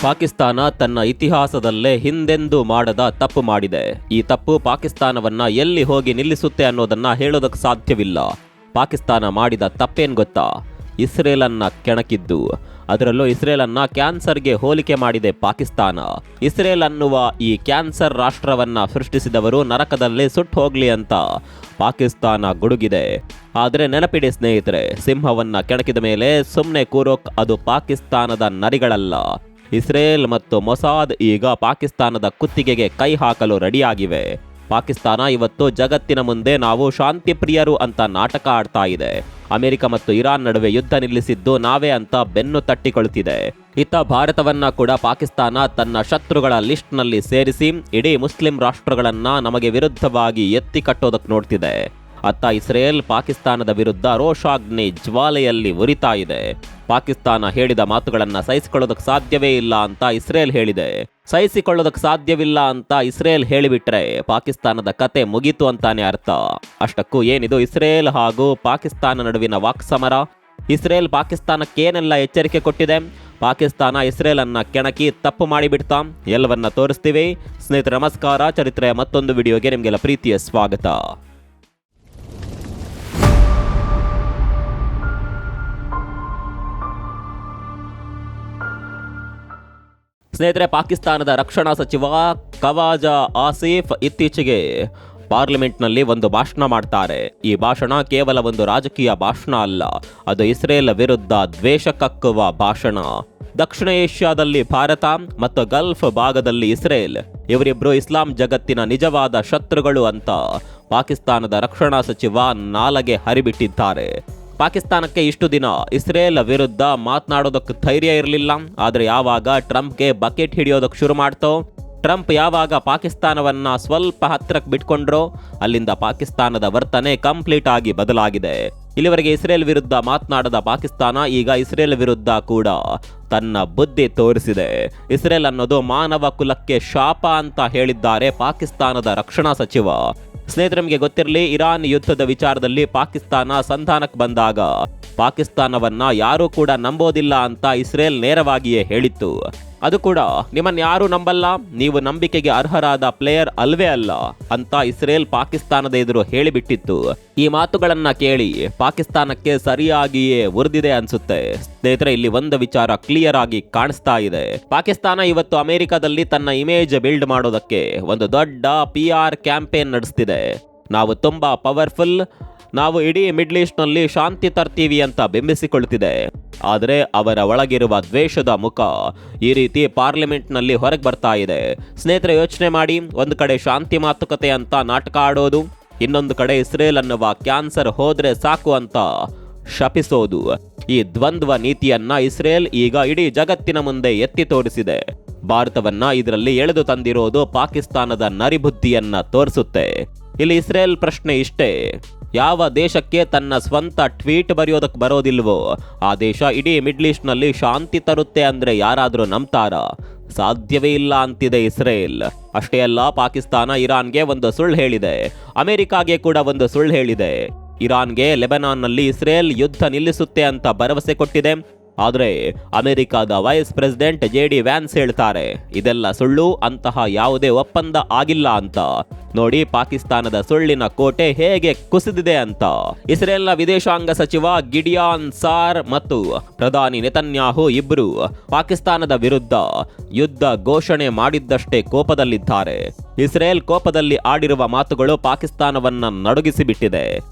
ಪಾಕಿಸ್ತಾನ ತನ್ನ ಇತಿಹಾಸದಲ್ಲೇ ಹಿಂದೆಂದೂ ಮಾಡದ ತಪ್ಪು ಮಾಡಿದೆ. ಈ ತಪ್ಪು ಪಾಕಿಸ್ತಾನವನ್ನ ಎಲ್ಲಿ ಹೋಗಿ ನಿಲ್ಲಿಸುತ್ತೆ ಅನ್ನೋದನ್ನ ಹೇಳೋದಕ್ಕೆ ಸಾಧ್ಯವಿಲ್ಲ. ಪಾಕಿಸ್ತಾನ ಮಾಡಿದ ತಪ್ಪೇನ್ ಗೊತ್ತಾ? ಇಸ್ರೇಲನ್ನ ಕೆಣಕಿದ್ದು. ಅದರಲ್ಲೂ ಇಸ್ರೇಲನ್ನ ಕ್ಯಾನ್ಸರ್ಗೆ ಹೋಲಿಕೆ ಮಾಡಿದೆ ಪಾಕಿಸ್ತಾನ. ಇಸ್ರೇಲ್ ಅನ್ನುವ ಈ ಕ್ಯಾನ್ಸರ್ ರಾಷ್ಟ್ರವನ್ನ ಸೃಷ್ಟಿಸಿದವರು ನರಕದಲ್ಲಿ ಸುಟ್ಟು ಹೋಗ್ಲಿ ಅಂತ ಪಾಕಿಸ್ತಾನ ಗುಡುಗಿದೆ. ಆದರೆ ನೆನಪಿಡಿ ಸ್ನೇಹಿತರೆ, ಸಿಂಹವನ್ನ ಕೆಣಕಿದ ಮೇಲೆ ಸುಮ್ಮನೆ ಕೂರೋಕ್ ಅದು ಪಾಕಿಸ್ತಾನದ ನರಿಗಳಲ್ಲ. ಇಸ್ರೇಲ್ ಮತ್ತು ಮೊಸಾದ್ ಈಗ ಪಾಕಿಸ್ತಾನದ ಕುತ್ತಿಗೆಗೆ ಕೈ ಹಾಕಲು ರೆಡಿಯಾಗಿವೆ. ಪಾಕಿಸ್ತಾನ ಇವತ್ತು ಜಗತ್ತಿನ ಮುಂದೆ ನಾವು ಶಾಂತಿ ಪ್ರಿಯರು ಅಂತ ನಾಟಕ ಆಡ್ತಾ ಇದೆ. ಅಮೆರಿಕ ಮತ್ತು ಇರಾನ್ ನಡುವೆ ಯುದ್ಧ ನಿಲ್ಲಿಸಿದ್ದು ನಾವೇ ಅಂತ ಬೆನ್ನು ತಟ್ಟಿಕೊಳ್ಳುತ್ತಿದೆ. ಇತ್ತ ಭಾರತವನ್ನ ಕೂಡ ಪಾಕಿಸ್ತಾನ ತನ್ನ ಶತ್ರುಗಳ ಲಿಸ್ಟ್ನಲ್ಲಿ ಸೇರಿಸಿ ಇಡೀ ಮುಸ್ಲಿಂ ರಾಷ್ಟ್ರಗಳನ್ನ ನಮಗೆ ವಿರುದ್ಧವಾಗಿ ಎತ್ತಿ ಕಟ್ಟೋದಕ್ಕೆ ನೋಡ್ತಿದೆ. ಅತ್ತ ಇಸ್ರೇಲ್ ಪಾಕಿಸ್ತಾನದ ವಿರುದ್ಧ ರೋಷಾಗ್ನಿ ಜ್ವಾಲೆಯಲ್ಲಿ ಉರಿತಾ ಇದೆ. ಪಾಕಿಸ್ತಾನ ಹೇಳಿದ ಮಾತುಗಳನ್ನ ಸಹಿಸಿಕೊಳ್ಳೋದಕ್ಕೆ ಸಾಧ್ಯವೇ ಇಲ್ಲ ಅಂತ ಇಸ್ರೇಲ್ ಹೇಳಿದೆ. ಸಹಿಸಿಕೊಳ್ಳೋದಕ್ಕೆ ಸಾಧ್ಯವಿಲ್ಲ ಅಂತ ಇಸ್ರೇಲ್ ಹೇಳಿಬಿಟ್ರೆ ಪಾಕಿಸ್ತಾನದ ಕತೆ ಮುಗೀತು ಅಂತಾನೆ ಅರ್ಥ. ಅಷ್ಟಕ್ಕೂ ಏನಿದು ಇಸ್ರೇಲ್ ಹಾಗೂ ಪಾಕಿಸ್ತಾನ ನಡುವಿನ ವಾಕ್ಸಮರ? ಇಸ್ರೇಲ್ ಪಾಕಿಸ್ತಾನಕ್ಕೇನೆಲ್ಲ ಎಚ್ಚರಿಕೆ ಕೊಟ್ಟಿದೆ? ಪಾಕಿಸ್ತಾನ ಇಸ್ರೇಲ್ ಅನ್ನ ಕೆಣಕಿ ತಪ್ಪು ಮಾಡಿಬಿಡ್ತಾ? ಎಲ್ಲವನ್ನ ತೋರಿಸ್ತೀವಿ ಸ್ನೇಹಿತರೆ. ನಮಸ್ಕಾರ. ಚರಿತ್ರೆಯ ಮತ್ತೊಂದು ವಿಡಿಯೋಗೆ ನಿಮಗೆಲ್ಲ ಪ್ರೀತಿಯ ಸ್ವಾಗತ. ಸ್ನೇಹಿತರೆ, ಪಾಕಿಸ್ತಾನದ ರಕ್ಷಣಾ ಸಚಿವ ಖವಾಜಾ ಆಸಿಫ್ ಇತ್ತೀಚೆಗೆ ಪಾರ್ಲಿಮೆಂಟ್ನಲ್ಲಿ ಒಂದು ಭಾಷಣ ಮಾಡ್ತಾರೆ. ಈ ಭಾಷಣ ಕೇವಲ ಒಂದು ರಾಜಕೀಯ ಭಾಷಣ ಅಲ್ಲ, ಅದು ಇಸ್ರೇಲ್ ವಿರುದ್ಧ ದ್ವೇಷ ಕಕ್ಕುವ ಭಾಷಣ. ದಕ್ಷಿಣ ಏಷ್ಯಾದಲ್ಲಿ ಭಾರತ ಮತ್ತು ಗಲ್ಫ್ ಭಾಗದಲ್ಲಿ ಇಸ್ರೇಲ್, ಇವರಿಬ್ರು ಇಸ್ಲಾಂ ಜಗತ್ತಿನ ನಿಜವಾದ ಶತ್ರುಗಳು ಅಂತ ಪಾಕಿಸ್ತಾನದ ರಕ್ಷಣಾ ಸಚಿವ ನಾಲಗೆ ಹರಿಬಿಟ್ಟಿದ್ದಾರೆ. ಪಾಕಿಸ್ತಾನಕ್ಕೆ ಇಷ್ಟು ದಿನ ಇಸ್ರೇಲ್ ವಿರುದ್ಧ ಮಾತನಾಡೋದಕ್ಕೆ ಧೈರ್ಯ ಇರಲಿಲ್ಲ. ಆದರೆ ಯಾವಾಗ ಟ್ರಂಪ್ಗೆ ಬಕೆಟ್ ಹಿಡಿಯೋದಕ್ಕೆ ಶುರು ಮಾಡ್ತೋ, ಟ್ರಂಪ್ ಯಾವಾಗ ಪಾಕಿಸ್ತಾನವನ್ನ ಸ್ವಲ್ಪ ಹತ್ತಿರಕ್ಕೆ ಬಿಟ್ಕೊಂಡ್ರೋ, ಅಲ್ಲಿಂದ ಪಾಕಿಸ್ತಾನದ ವರ್ತನೆ ಕಂಪ್ಲೀಟ್ ಆಗಿ ಬದಲಾಗಿದೆ. ಇಲ್ಲಿವರೆಗೆ ಇಸ್ರೇಲ್ ವಿರುದ್ಧ ಮಾತನಾಡದ ಪಾಕಿಸ್ತಾನ ಈಗ ಇಸ್ರೇಲ್ ವಿರುದ್ಧ ಕೂಡ ತನ್ನ ಬುದ್ಧಿ ತೋರಿಸಿದೆ. ಇಸ್ರೇಲ್ ಅನ್ನೋದು ಮಾನವ ಕುಲಕ್ಕೆ ಶಾಪ ಅಂತ ಹೇಳಿದ್ದಾರೆ ಪಾಕಿಸ್ತಾನದ ರಕ್ಷಣಾ ಸಚಿವ. ಸ್ನೇಹಿತರೆ, ನಮಗೆ ಗೊತ್ತಿರಲಿ, ಇರಾನ್ ಯುದ್ಧದ ವಿಚಾರದಲ್ಲಿ ಪಾಕಿಸ್ತಾನ ಸಂಧಾನಕ್ಕೆ ಬಂದಾಗ ಪಾಕಿಸ್ತಾನವನ್ನ ಯಾರೂ ಕೂಡ ನಂಬೋದಿಲ್ಲ ಅಂತ ಇಸ್ರೇಲ್ ನೇರವಾಗಿಯೇ ಹೇಳಿತ್ತು. ಅದು ಕೂಡ ನಿಮ್ಮನ್ನ ಯಾರು ನಂಬಲ್ಲ, ನೀವು ನಂಬಿಕೆಗೆ ಅರ್ಹರಾದ ಪ್ಲೇಯರ್ ಅಲ್ವೇ ಅಲ್ಲ ಅಂತ ಇಸ್ರೇಲ್ ಪಾಕಿಸ್ತಾನದ ಎದುರು ಹೇಳಿಬಿಟ್ಟಿತ್ತು. ಈ ಮಾತುಗಳನ್ನ ಕೇಳಿ ಪಾಕಿಸ್ತಾನಕ್ಕೆ ಸರಿಯಾಗಿಯೇ ಉರಿದಿದೆ ಅನ್ಸುತ್ತೆ. ಸ್ನೇಹಿತರೆ, ಇಲ್ಲಿ ಒಂದು ವಿಚಾರ ಕ್ಲಿಯರ್ ಆಗಿ ಕಾಣಿಸ್ತಾ ಇದೆ. ಪಾಕಿಸ್ತಾನ ಇವತ್ತು ಅಮೆರಿಕದಲ್ಲಿ ತನ್ನ ಇಮೇಜ್ ಬಿಲ್ಡ್ ಮಾಡೋದಕ್ಕೆ ಒಂದು ದೊಡ್ಡ PR ಕ್ಯಾಂಪೇನ್ ನಡೆಸ್ತಿದೆ. ನಾವು ತುಂಬಾ ಪವರ್ಫುಲ್, ನಾವು ಇಡೀ ಮಿಡ್ಲ್ ಈಸ್ಟ್ ನಲ್ಲಿ ಶಾಂತಿ ತರ್ತೀವಿ ಅಂತ ಬಿಂಬಿಸಿಕೊಳ್ತಿದೆ. ಆದರೆ ಅವರ ಒಳಗಿರುವ ದ್ವೇಷದ ಮುಖ ಈ ರೀತಿ ಪಾರ್ಲಿಮೆಂಟ್ ನಲ್ಲಿ ಹೊರಗೆ ಬರ್ತಾ ಇದೆ. ಸ್ನೇಹಿತರೆ, ಯೋಚನೆ ಮಾಡಿ, ಒಂದು ಕಡೆ ಶಾಂತಿ ಮಾತುಕತೆ ಅಂತ ನಾಟಕ ಆಡೋದು, ಇನ್ನೊಂದು ಕಡೆ ಇಸ್ರೇಲ್ ಅನ್ನುವ ಕ್ಯಾನ್ಸರ್ ಹೋದ್ರೆ ಸಾಕು ಅಂತ ಶಪಿಸೋದು. ಈ ದ್ವಂದ್ವ ನೀತಿಯನ್ನ ಇಸ್ರೇಲ್ ಈಗ ಇಡೀ ಜಗತ್ತಿನ ಮುಂದೆ ಎತ್ತಿ ತೋರಿಸಿದೆ. ಭಾರತವನ್ನ ಇದರಲ್ಲಿ ಎಳೆದು ತಂದಿರೋದು ಪಾಕಿಸ್ತಾನದ ನರಿಬುದ್ಧಿಯನ್ನ ತೋರಿಸುತ್ತೆ. ಇಲ್ಲಿ ಇಸ್ರೇಲ್ ಪ್ರಶ್ನೆ ಇಷ್ಟೇ: ಯಾವ ದೇಶಕ್ಕೆ ತನ್ನ ಸ್ವಂತ ಟ್ವೀಟ್ ಬರೆಯೋದಕ್ಕೆ ಬರೋದಿಲ್ವೋ ಆ ದೇಶ ಇಡೀ ಮಿಡ್ಲ್ ಈಸ್ಟ್ ನಲ್ಲಿ ಶಾಂತಿ ತರುತ್ತೆ ಅಂದ್ರೆ ಯಾರಾದ್ರೂ ನಂಬ್ತಾರ? ಸಾಧ್ಯವೇ ಇಲ್ಲ ಅಂತಿದೆ ಇಸ್ರೇಲ್. ಅಷ್ಟೇ ಅಲ್ಲ, ಪಾಕಿಸ್ತಾನ ಇರಾನ್ಗೆ ಒಂದು ಸುಳ್ಳು ಹೇಳಿದೆ, ಅಮೆರಿಕಾಗೆ ಕೂಡ ಒಂದು ಸುಳ್ಳು ಹೇಳಿದೆ. ಇರಾನ್ಗೆ ಲೆಬನಾನ್ನಲ್ಲಿ ಇಸ್ರೇಲ್ ಯುದ್ಧ ನಿಲ್ಲಿಸುತ್ತೆ ಅಂತ ಭರವಸೆ ಕೊಟ್ಟಿದೆ. ಆದರೆ ಅಮೆರಿಕದ ವೈಸ್ ಪ್ರೆಸಿಡೆಂಟ್ JD ವ್ಯಾನ್ಸ್ ಹೇಳ್ತಾರೆ ಇದೆಲ್ಲ ಸುಳ್ಳು, ಅಂತಹ ಯಾವುದೇ ಒಪ್ಪಂದ ಆಗಿಲ್ಲ ಅಂತ. ನೋಡಿ ಪಾಕಿಸ್ತಾನದ ಸುಳ್ಳಿನ ಕೋಟೆ ಹೇಗೆ ಕುಸಿದಿದೆ ಅಂತ. ಇಸ್ರೇಲ್ನ ವಿದೇಶಾಂಗ ಸಚಿವ ಗಿಡಿಯಾನ್ ಸಾರ್ ಮತ್ತು ಪ್ರಧಾನಿ ನೆತನ್ಯಾಹು ಇಬ್ಬರು ಪಾಕಿಸ್ತಾನದ ವಿರುದ್ಧ ಯುದ್ಧ ಘೋಷಣೆ ಮಾಡಿದ್ದಷ್ಟೇ ಕೋಪದಲ್ಲಿದ್ದಾರೆ. ಇಸ್ರೇಲ್ ಕೋಪದಲ್ಲಿ ಆಡಿರುವ ಮಾತುಗಳು ಪಾಕಿಸ್ತಾನವನ್ನ ನಡುಗಿಸಿಬಿಟ್ಟಿದೆ.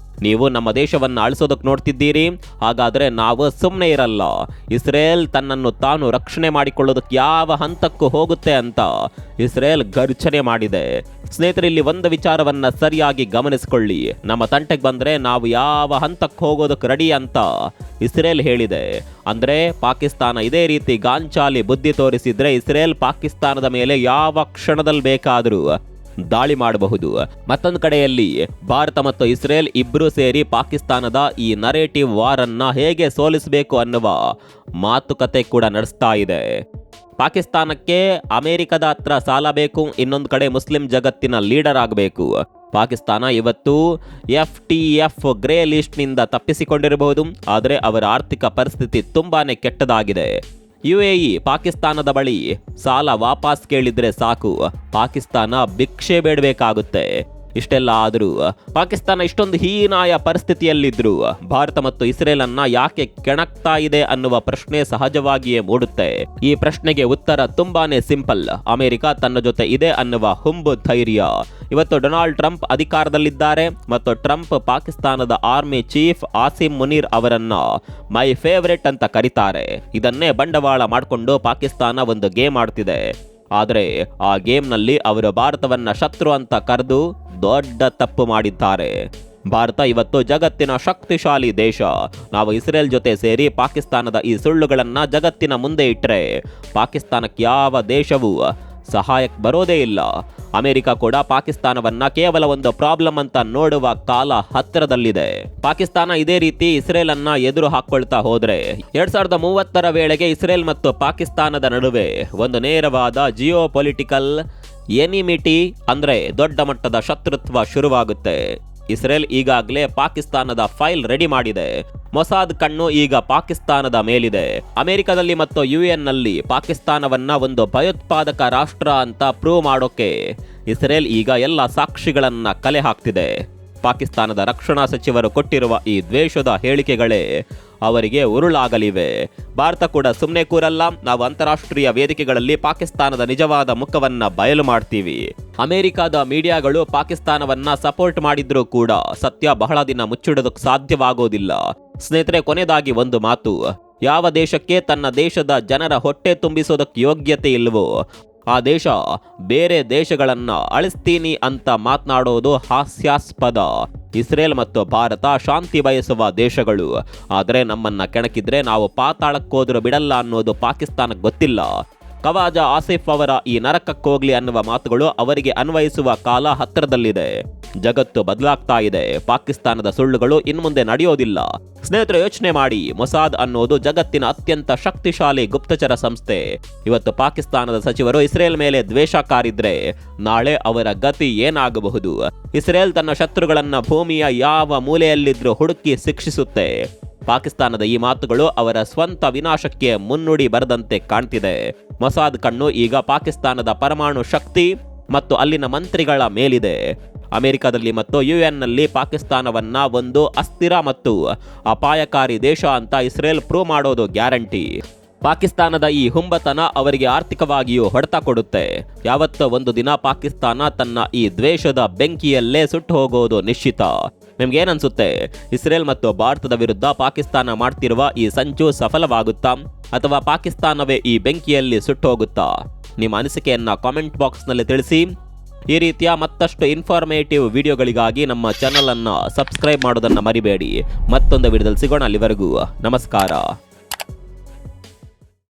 ನೀವು ನಮ್ಮ ದೇಶವನ್ನ ಅಳಿಸೋದಕ್ಕೆ ನೋಡ್ತಿದ್ದೀರಿ, ಹಾಗಾದ್ರೆ ನಾವು ಸುಮ್ಮನೆ ಇರಲ್ಲ. ಇಸ್ರೇಲ್ ತನ್ನನ್ನು ತಾನು ರಕ್ಷಣೆ ಮಾಡಿಕೊಳ್ಳೋದಕ್ಕೆ ಯಾವ ಹಂತಕ್ಕೂ ಹೋಗುತ್ತೆ ಅಂತ ಇಸ್ರೇಲ್ ಗರ್ಜನೆ ಮಾಡಿದೆ. ಸ್ನೇಹಿತರೆ, ಇಲ್ಲಿ ಒಂದು ವಿಚಾರವನ್ನ ಸರಿಯಾಗಿ ಗಮನಿಸಿಕೊಳ್ಳಿ. ನಮ್ಮ ತಂಟೆಗೆ ಬಂದ್ರೆ ನಾವು ಯಾವ ಹಂತಕ್ಕೆ ಹೋಗೋದಕ್ಕೆ ರೆಡಿ ಅಂತ ಇಸ್ರೇಲ್ ಹೇಳಿದೆ. ಅಂದ್ರೆ ಪಾಕಿಸ್ತಾನ ಇದೇ ರೀತಿ ಗಾಂಚಾಲಿ ಬುದ್ಧಿ ತೋರಿಸಿದ್ರೆ ಇಸ್ರೇಲ್ ಪಾಕಿಸ್ತಾನದ ಮೇಲೆ ಯಾವ ಕ್ಷಣದಲ್ಲಿ ಬೇಕಾದರೂ ದಾಳಿ ಮಾಡಬಹುದು. ಮತ್ತೊಂದು ಕಡೆಯಲ್ಲಿ ಭಾರತ ಮತ್ತು ಇಸ್ರೇಲ್ ಇಬ್ಬರು ಸೇರಿ ಪಾಕಿಸ್ತಾನದ ಈ ನರೇಟಿವ್ ವಾರ್ ಅನ್ನ ಹೇಗೆ ಸೋಲಿಸಬೇಕು ಅನ್ನುವ ಮಾತುಕತೆ ಕೂಡ ನಡೆಸ್ತಾ ಇದೆ. ಪಾಕಿಸ್ತಾನಕ್ಕೆ ಅಮೆರಿಕದ ಹತ್ರ ಸಾಲ ಬೇಕು, ಇನ್ನೊಂದು ಕಡೆ ಮುಸ್ಲಿಂ ಜಗತ್ತಿನ ಲೀಡರ್ ಆಗಬೇಕು. ಪಾಕಿಸ್ತಾನ ಇವತ್ತು FTF ಗ್ರೇ ಲಿಸ್ಟ್ನಿಂದ ತಪ್ಪಿಸಿಕೊಂಡಿರಬಹುದು, ಆದರೆ ಅವರ ಆರ್ಥಿಕ ಪರಿಸ್ಥಿತಿ ತುಂಬಾನೇ ಕೆಟ್ಟದಾಗಿದೆ. UAE ಪಾಕಿಸ್ತಾನದ ಬಳಿ ಸಾಲ ವಾಪಸ್ ಕೇಳಿದ್ರೆ ಸಾಕು, ಪಾಕಿಸ್ತಾನ ಭಿಕ್ಷೆ ಬೇಡಬೇಕಾಗುತ್ತೆ. ಇಷ್ಟೆಲ್ಲ ಆದರೂ ಪಾಕಿಸ್ತಾನ ಇಷ್ಟೊಂದು ಹೀನಾಯ ಪರಿಸ್ಥಿತಿಯಲ್ಲಿದ್ರೂ ಭಾರತ ಮತ್ತು ಇಸ್ರೇಲ್ ಅನ್ನ ಯಾಕೆ ಕೆಣಕ್ತಾ ಇದೆ ಅನ್ನುವ ಪ್ರಶ್ನೆ ಸಹಜವಾಗಿಯೇ ಮೂಡುತ್ತೆ. ಈ ಪ್ರಶ್ನೆಗೆ ಉತ್ತರ ತುಂಬಾನೇ ಸಿಂಪಲ್. ಅಮೆರಿಕ ತನ್ನ ಜೊತೆ ಇದೆ ಅನ್ನುವ ಹುಂಬು ಧೈರ್ಯ. ಇವತ್ತು ಡೊನಾಲ್ಡ್ ಟ್ರಂಪ್ ಅಧಿಕಾರದಲ್ಲಿದ್ದಾರೆ ಮತ್ತು ಟ್ರಂಪ್ ಪಾಕಿಸ್ತಾನದ ಆರ್ಮಿ ಚೀಫ್ ಆಸಿಮ್ ಮುನೀರ್ ಅವರನ್ನ ಮೈ ಫೇವರೇಟ್ ಅಂತ ಕರೀತಾರೆ. ಇದನ್ನೇ ಬಂಡವಾಳ ಮಾಡಿಕೊಂಡು ಪಾಕಿಸ್ತಾನ ಒಂದು ಗೇಮ್ ಆಡ್ತಿದೆ. ಆದರೆ ಆ ಗೇಮ್ನಲ್ಲಿ ಅವರು ಭಾರತವನ್ನ ಶತ್ರು ಅಂತ ಕರೆದು ದೊಡ್ಡ ತಪ್ಪು ಮಾಡಿದ್ದಾರೆ. ಭಾರತ ಇವತ್ತು ಜಗತ್ತಿನ ಶಕ್ತಿಶಾಲಿ ದೇಶ. ನಾವು ಇಸ್ರೇಲ್ ಜೊತೆ ಸೇರಿ ಪಾಕಿಸ್ತಾನದ ಈ ಸುಳ್ಳುಗಳನ್ನ ಜಗತ್ತಿನ ಮುಂದೆ ಇಟ್ಟರೆ ಪಾಕಿಸ್ತಾನಕ್ಕೆ ಯಾವ ದೇಶವೂ ಸಹಾಯಕ್ಕೆ ಬರೋದೇ ಇಲ್ಲ. ಅಮೆರಿಕ ಕೂಡ ಪಾಕಿಸ್ತಾನವನ್ನ ಕೇವಲ ಒಂದು ಪ್ರಾಬ್ಲಮ್ ಅಂತ ನೋಡುವ ಕಾಲ ಹತ್ತಿರದಲ್ಲಿದೆ. ಪಾಕಿಸ್ತಾನ ಇದೇ ರೀತಿ ಇಸ್ರೇಲ್ ಅನ್ನ ಎದುರು ಹಾಕೊಳ್ತಾ ಹೋದ್ರೆ 2030 ವೇಳೆಗೆ ಇಸ್ರೇಲ್ ಮತ್ತು ಪಾಕಿಸ್ತಾನದ ನಡುವೆ ಒಂದು ನೇರವಾದ ಜಿಯೋ ಪೊಲಿಟಿಕಲ್ ಎನಿಮಿಟಿ ಅಂದ್ರೆ ದೊಡ್ಡ ಮಟ್ಟದ ಶತ್ರುತ್ವ ಶುರುವಾಗುತ್ತೆ. ಇಸ್ರೇಲ್ ಈಗಾಗಲೇ ಪಾಕಿಸ್ತಾನದ ಫೈಲ್ ರೆಡಿ ಮಾಡಿದೆ. ಮೊಸಾದ್ ಕಣ್ಣು ಈಗ ಪಾಕಿಸ್ತಾನದ ಮೇಲಿದೆ. ಅಮೆರಿಕದಲ್ಲಿ ಮತ್ತು UN ನಲ್ಲಿ ಪಾಕಿಸ್ತಾನವನ್ನ ಒಂದು ಭಯೋತ್ಪಾದಕ ರಾಷ್ಟ್ರ ಅಂತ ಪ್ರೂವ್ ಮಾಡೋಕೆ ಇಸ್ರೇಲ್ ಈಗ ಎಲ್ಲ ಸಾಕ್ಷಿಗಳನ್ನ ಕಲೆ ಹಾಕ್ತಿದೆ. ಪಾಕಿಸ್ತಾನದ ರಕ್ಷಣಾ ಸಚಿವರು ಕೊಟ್ಟಿರುವ ಈ ದ್ವೇಷದ ಹೇಳಿಕೆಗಳೇ ಅವರಿಗೆ ಉರುಳಾಗಲಿವೆ. ಭಾರತ ಕೂಡ ಸುಮ್ಮನೆ ಕೂರಲ್ಲ. ನಾವು ಅಂತಾರಾಷ್ಟ್ರೀಯ ವೇದಿಕೆಗಳಲ್ಲಿ ಪಾಕಿಸ್ತಾನದ ನಿಜವಾದ ಮುಖವನ್ನ ಬಯಲು ಮಾಡ್ತೀವಿ. ಅಮೆರಿಕದ ಮೀಡಿಯಾಗಳು ಪಾಕಿಸ್ತಾನವನ್ನ ಸಪೋರ್ಟ್ ಮಾಡಿದ್ರೂ ಕೂಡ ಸತ್ಯ ಬಹಳ ದಿನ ಮುಚ್ಚಿಡೋದಕ್ಕೆ ಸಾಧ್ಯವಾಗೋದಿಲ್ಲ. ಸ್ನೇಹಿತರೆ, ಕೊನೆಯದಾಗಿ ಒಂದು ಮಾತು. ಯಾವ ದೇಶಕ್ಕೆ ತನ್ನ ದೇಶದ ಜನರ ಹೊಟ್ಟೆ ತುಂಬಿಸೋದಕ್ಕೆ ಯೋಗ್ಯತೆ ಇಲ್ವೋ ಆ ದೇಶ ಬೇರೆ ದೇಶಗಳನ್ನ ಅಳಿಸ್ತೀನಿ ಅಂತ ಮಾತನಾಡೋದು ಹಾಸ್ಯಾಸ್ಪದ. ಇಸ್ರೇಲ್ ಮತ್ತು ಭಾರತ ಶಾಂತಿ ಬಯಸುವ ದೇಶಗಳು. ಆದರೆ ನಮ್ಮನ್ನ ಕೆಣಕಿದ್ರೆ ನಾವು ಪಾತಾಳಕ್ಕೋದ್ರೂ ಬಿಡಲ್ಲ ಅನ್ನೋದು ಪಾಕಿಸ್ತಾನಕ್ಕೆ ಗೊತ್ತಿಲ್ಲ. ಖವಾಜಾ ಆಸಿಫ್ ಅವರ ಈ ನರಕಕ್ಕೋಗ್ಲಿ ಅನ್ನುವ ಮಾತುಗಳು ಅವರಿಗೆ ಅನ್ವಯಿಸುವ ಕಾಲ ಹತ್ತಿರದಲ್ಲಿದೆ. ಜಗತ್ತು ಬದಲಾಗ್ತಾ ಇದೆ. ಪಾಕಿಸ್ತಾನದ ಸುಳ್ಳುಗಳು ಇನ್ಮುಂದೆ ನಡೆಯೋದಿಲ್ಲ. ಸ್ನೇಹಿತರು, ಯೋಚನೆ ಮಾಡಿ. ಮೊಸಾದ್ ಅನ್ನೋದು ಜಗತ್ತಿನ ಅತ್ಯಂತ ಶಕ್ತಿಶಾಲಿ ಗುಪ್ತಚರ ಸಂಸ್ಥೆ. ಇವತ್ತು ಪಾಕಿಸ್ತಾನದ ಸಚಿವರು ಇಸ್ರೇಲ್ ಮೇಲೆ ದ್ವೇಷ ಕಾರಿದ್ರೆ ನಾಳೆ ಅವರ ಗತಿ ಏನಾಗಬಹುದು? ಇಸ್ರೇಲ್ ತನ್ನ ಶತ್ರುಗಳನ್ನ ಭೂಮಿಯ ಯಾವ ಮೂಲೆಯಲ್ಲಿದ್ರೂ ಹುಡುಕಿ ಶಿಕ್ಷಿಸುತ್ತೆ. ಪಾಕಿಸ್ತಾನದ ಈ ಮಾತುಗಳು ಅವರ ಸ್ವಂತ ವಿನಾಶಕ್ಕೆ ಮುನ್ನುಡಿ ಬರೆದಂತೆ ಕಾಣ್ತಿದೆ. ಮೊಸಾದ್ ಕಣ್ಣು ಈಗ ಪಾಕಿಸ್ತಾನದ ಪರಮಾಣು ಶಕ್ತಿ ಮತ್ತು ಅಲ್ಲಿನ ಮಂತ್ರಿಗಳ ಮೇಲಿದೆ. ಅಮೆರಿಕದಲ್ಲಿ ಮತ್ತು UN ನಲ್ಲಿ ಪಾಕಿಸ್ತಾನವನ್ನ ಒಂದು ಅಸ್ಥಿರ ಮತ್ತು ಅಪಾಯಕಾರಿ ದೇಶ ಅಂತ ಇಸ್ರೇಲ್ ಪ್ರೂವ್ ಮಾಡೋದು ಗ್ಯಾರಂಟಿ. ಪಾಕಿಸ್ತಾನದ ಈ ಹುಂಬತನ ಅವರಿಗೆ ಆರ್ಥಿಕವಾಗಿಯೂ ಹೊಡೆತ ಕೊಡುತ್ತೆ. ಯಾವತ್ತೋ ಒಂದು ದಿನ ಪಾಕಿಸ್ತಾನ ತನ್ನ ಈ ದ್ವೇಷದ ಬೆಂಕಿಯಲ್ಲೇ ಸುಟ್ಟು ಹೋಗೋದು ನಿಶ್ಚಿತ. ನಿಮ್ಗೇನನ್ಸುತ್ತೆ? ಇಸ್ರೇಲ್ ಮತ್ತು ಭಾರತದ ವಿರುದ್ಧ ಪಾಕಿಸ್ತಾನ ಮಾಡ್ತಿರುವ ಈ ಸಂಚು ಸಫಲವಾಗುತ್ತಾ ಅಥವಾ ಪಾಕಿಸ್ತಾನವೇ ಈ ಬೆಂಕಿಯಲ್ಲಿ ಸುಟ್ಟೋಗುತ್ತಾ? ನಿಮ್ಮ ಅನಿಸಿಕೆಯನ್ನ ಕಾಮೆಂಟ್ ಬಾಕ್ಸ್ನಲ್ಲಿ ತಿಳಿಸಿ. ಈ ರೀತಿಯ ಮತ್ತಷ್ಟು ಇನ್ಫಾರ್ಮೇಟಿವ್ ವಿಡಿಯೋಗಳಿಗಾಗಿ ನಮ್ಮ ಚಾನಲ್ ಅನ್ನು ಸಬ್ಸ್ಕ್ರೈಬ್ ಮಾಡೋದನ್ನ ಮರಿಬೇಡಿ. ಮತ್ತೊಂದು ವಿಡಿಯೋದಲ್ಲಿ ಸಿಗೋಣ. ಅಲ್ಲಿವರೆಗೂ ನಮಸ್ಕಾರ.